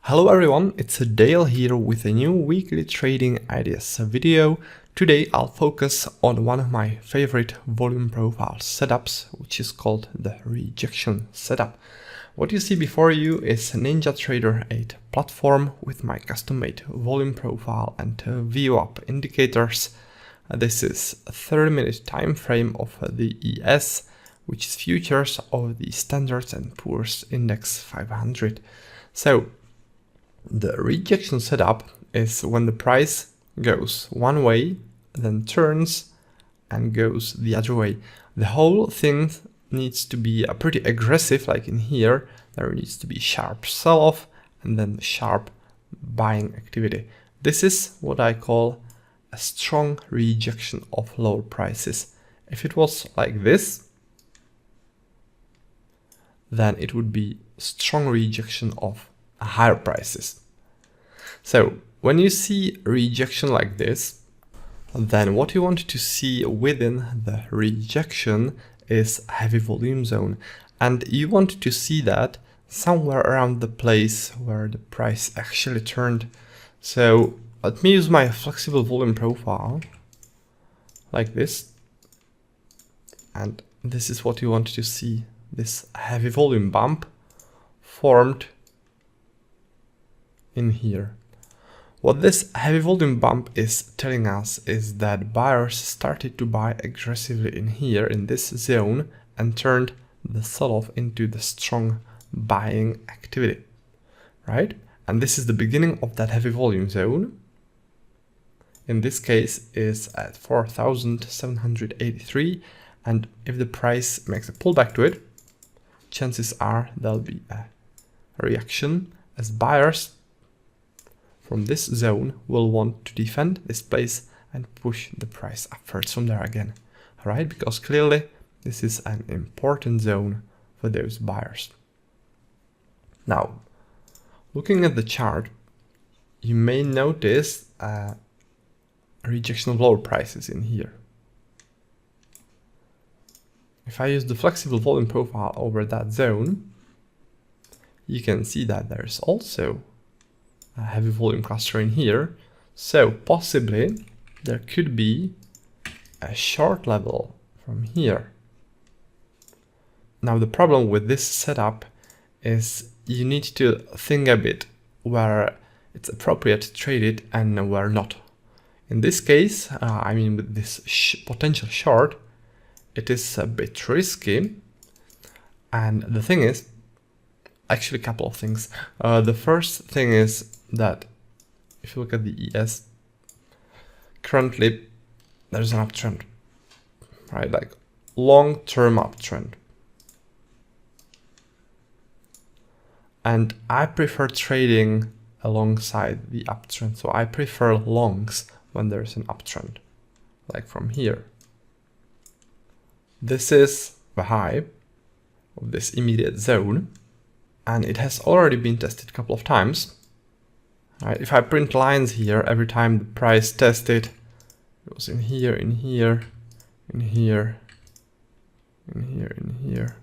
Hello everyone, it's Dale here with a new weekly trading ideas video. Today I'll focus on one of my favorite volume profile setups, which is called the rejection setup. What you see before you is a NinjaTrader 8 platform with my custom-made volume profile and VWAP indicators. This is a 30-minute time frame of the ES, which is futures of the Standard & Poor's Index 500. So the rejection setup is when the price goes one way, then turns and goes the other way. The whole thing needs to be pretty aggressive, like in here. There needs to be sharp sell-off and then sharp buying activity. This is what I call a strong rejection of lower prices. If it was like this, then it would be strong rejection of higher prices. So when you see rejection like this, then what you want to see within the rejection is a heavy volume zone, and you want to see that somewhere around the place where the price actually turned. So let me use my flexible volume profile like this, and this is what you want to see, this heavy volume bump formed in here. What this heavy volume bump is telling us is that buyers started to buy aggressively in here in this zone and turned the sell-off into the strong buying activity, right? And this is the beginning of that heavy volume zone. In this case is at 4,783, and if the price makes a pullback to it, chances are there'll be a reaction as buyers from this zone will want to defend this place and push the price upwards from there again, all right? Because clearly this is an important zone for those buyers. Now, looking at the chart, you may notice a rejection of lower prices in here. If I use the flexible volume profile over that zone, you can see that there's also a heavy volume cluster in here. So possibly there could be a short level from here. Now the problem with this setup is you need to think a bit where it's appropriate to trade it and where not. In this case, I mean with this potential short, it is a bit risky. And the thing is, actually a couple of things. The first thing is that if you look at the ES, currently there's an uptrend, right? Like long-term uptrend. And I prefer trading alongside the uptrend. So I prefer longs when there's an uptrend, like from here. This is the high of this immediate zone, and it has already been tested a couple of times. Right, if I print lines here, every time the price tested, it was in here, in here, in here, in here, in here.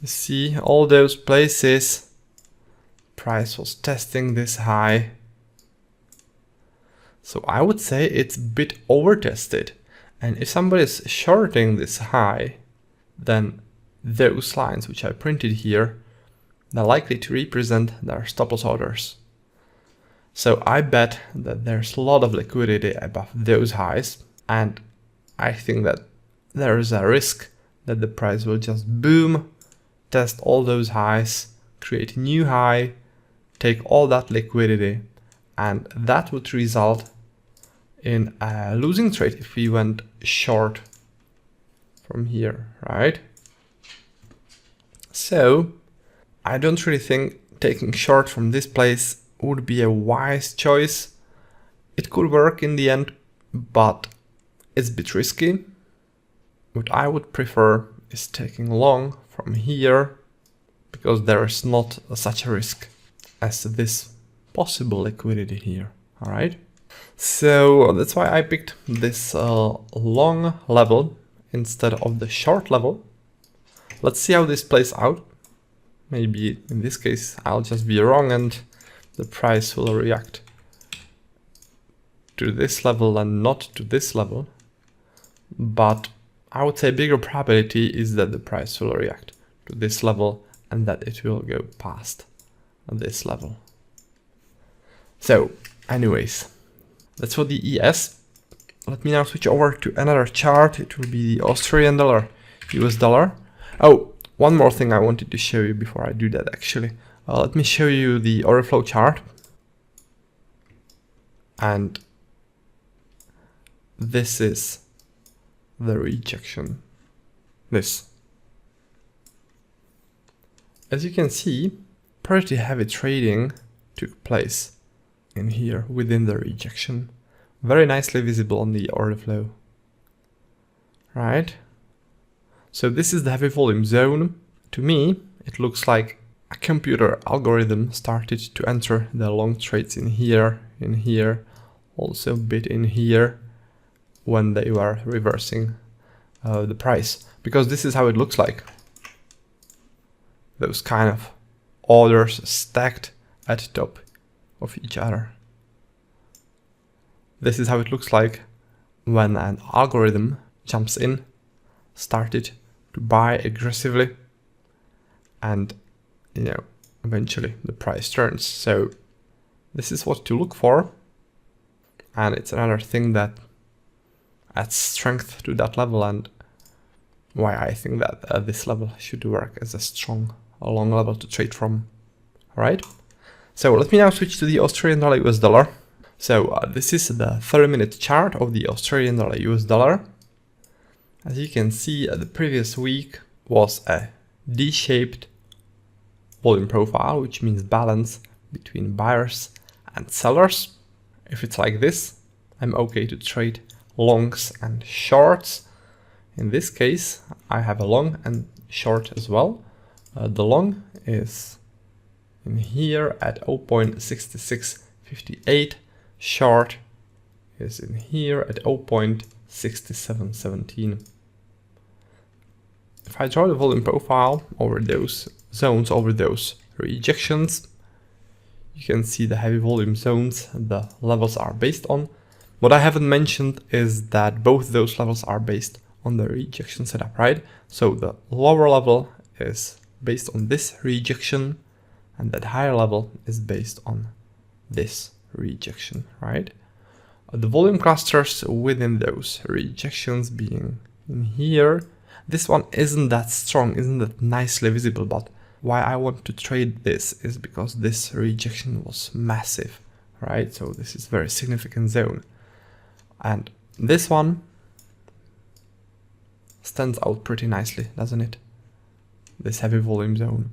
You see all those places, price was testing this high. So I would say it's a bit over tested. And if somebody is shorting this high, then those lines which I printed here, they're likely to represent their stop loss orders. So I bet that there's a lot of liquidity above those highs, and I think that there is a risk that the price will just boom, test all those highs, create a new high, take all that liquidity, and that would result in a losing trade if we went short from here, right? So I don't really think taking short from this place would be a wise choice. It could work in the end, but it's a bit risky. What I would prefer is taking long from here, because there is not such a risk as this possible liquidity here, all right? So that's why I picked this long level instead of the short level. Let's see how this plays out. maybe in this case I'll just be wrong and the price will react to this level and not to this level. But I would say bigger probability is that the price will react to this level and that it will go past this level. So anyways, that's for the ES. Let me now switch over to another chart. It will be the Australian dollar, US dollar. Oh, one more thing I wanted to show you before I do that actually. Let me show you the order flow chart. And this is the rejection. This. As you can see, pretty heavy trading took place in here within the rejection. Very nicely visible on the order flow. Right? So this is the heavy volume zone. To me, it looks like a computer algorithm started to enter the long trades in here, also a bit in here when they were reversing the price. Because this is how it looks like. Those kind of orders stacked at top of each other. This is how it looks like when an algorithm jumps in, started to buy aggressively, and eventually the price turns. So this is what to look for, and it's another thing that adds strength to that level and why I think that this level should work as a long level to trade from. Alright, so let me now switch to the Australian dollar US dollar. So this is the 30-minute chart of the Australian dollar US dollar. As you can see, the previous week was a D-shaped volume profile, which means balance between buyers and sellers. If it's like this, I'm okay to trade longs and shorts. In this case, I have a long and short as well. The long is in here at 0.6658. Short is in here at 0.6717. If I draw the volume profile over those zones, over those rejections, you can see the heavy volume zones the levels are based on. What I haven't mentioned is that both those levels are based on the rejection setup, right? So the lower level is based on this rejection and that higher level is based on this rejection, right? The volume clusters within those rejections being in here, this one isn't that strong, isn't that nicely visible, but why I want to trade this is because this rejection was massive, right? So this is very significant zone. And this one stands out pretty nicely, doesn't it? This heavy volume zone.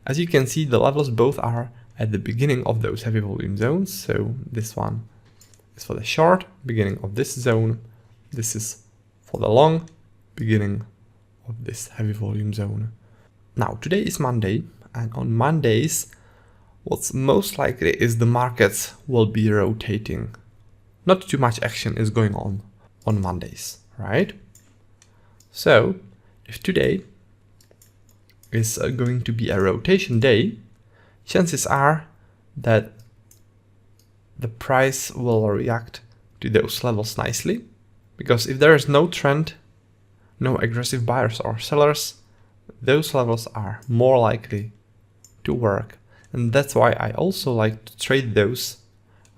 As you can see, the levels both are at the beginning of those heavy volume zones. So this one is for the short, beginning of this zone. This is for the long, beginning of this heavy volume zone. Now, today is Monday, and on Mondays, what's most likely is the markets will be rotating. Not too much action is going on Mondays, right? So, if today is going to be a rotation day, chances are that the price will react to those levels nicely, because if there is no trend, no aggressive buyers or sellers, those levels are more likely to work. And that's why I also like to trade those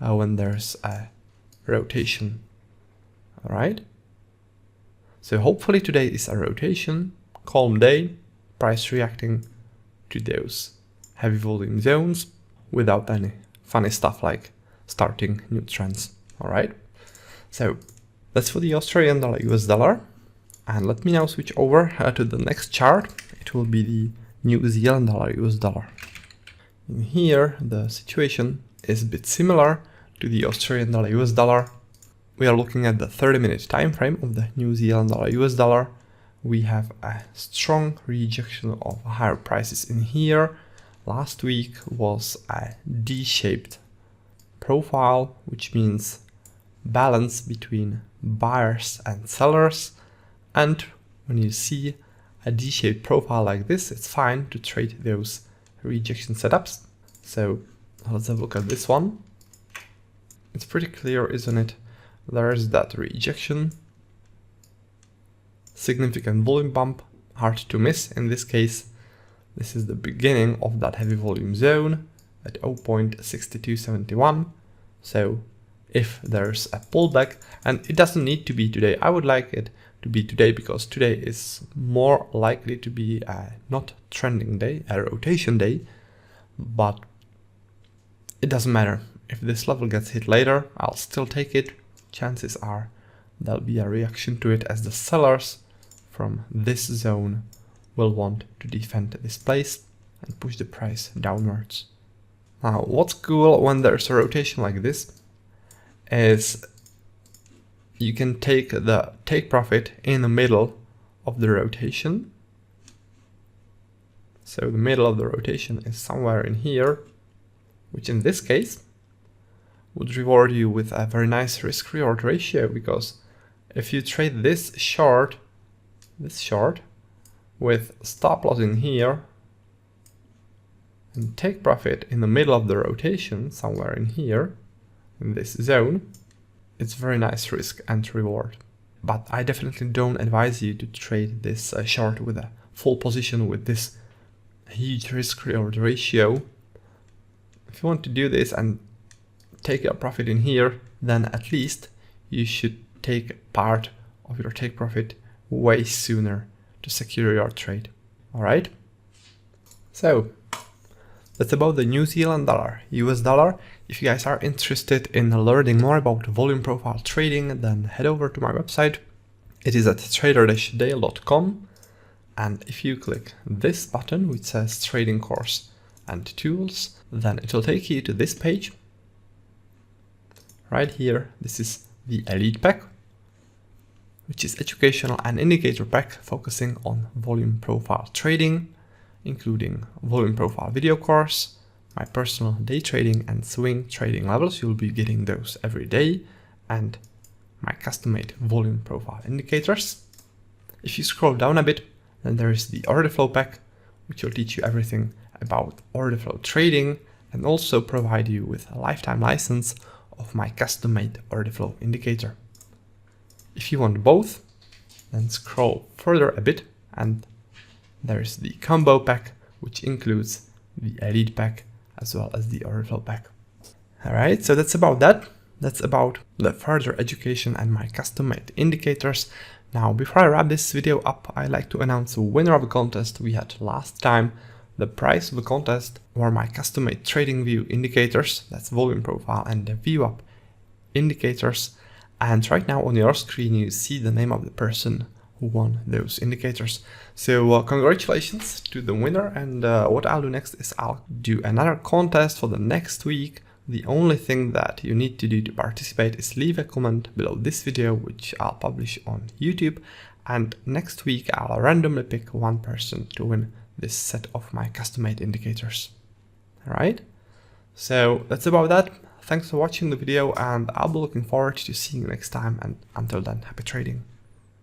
when there's a rotation. All right. So hopefully today is a rotation, calm day, price reacting to those heavy volume zones without any funny stuff like starting new trends. All right. So that's for the Australian dollar US dollar. And let me now switch over to the next chart. It will be the New Zealand dollar US dollar. In here, the situation is a bit similar to the Australian dollar US dollar. We are looking at the 30-minute time frame of the New Zealand dollar US dollar. We have a strong rejection of higher prices in here. Last week was a D-shaped profile, which means balance between buyers and sellers. And when you see a D-shaped profile like this, it's fine to trade those rejection setups. So let's have a look at this one. It's pretty clear, isn't it? There's that rejection, significant volume bump, hard to miss in this case. This is the beginning of that heavy volume zone at 0.6271. So if there's a pullback, and it doesn't need to be today, I would like it to be today because today is more likely to be a not trending day, a rotation day, but it doesn't matter. If this level gets hit later, I'll still take it. Chances are there'll be a reaction to it as the sellers from this zone will want to defend this place and push the price downwards. Now, what's cool when there's a rotation like this is you can take the take profit in the middle of the rotation. So the middle of the rotation is somewhere in here, which in this case would reward you with a very nice risk-reward ratio, because if you trade this short with stop loss in here and take profit in the middle of the rotation somewhere in here, in this zone, it's very nice risk and reward. But I definitely don't advise you to trade this short with a full position with this huge risk reward ratio. If you want to do this and take a profit in here, then at least you should take part of your take profit way sooner to secure your trade. All right. So that's about the New Zealand dollar, US dollar. If you guys are interested in learning more about volume profile trading, then head over to my website. It is at trader-dale.com. And if you click this button, which says trading course and tools, then it will take you to this page. Right here, this is the Elite Pack, which is educational and indicator pack focusing on volume profile trading, including volume profile video course, my personal day trading and swing trading levels. You'll be getting those every day, and my custom-made volume profile indicators. If you scroll down a bit, then there is the order flow pack, which will teach you everything about order flow trading and also provide you with a lifetime license of my custom-made order flow indicator. If you want both, then scroll further a bit and there's the combo pack, which includes the Elite pack as well as the order flow pack. All right, so that's about that. That's about the further education and my custom-made indicators. Now, before I wrap this video up, I'd like to announce the winner of the contest we had last time. The prize of the contest were my custom-made TradingView indicators, that's volume profile and the VWAP indicators. And right now on your screen, you see the name of the person who won those indicators. So congratulations to the winner. And what I'll do next is I'll do another contest for the next week. The only thing that you need to do to participate is leave a comment below this video, which I'll publish on YouTube. And next week, I'll randomly pick one person to win this set of my custom-made indicators. All right. So that's about that. Thanks for watching the video, and I'll be looking forward to seeing you next time. And until then, happy trading.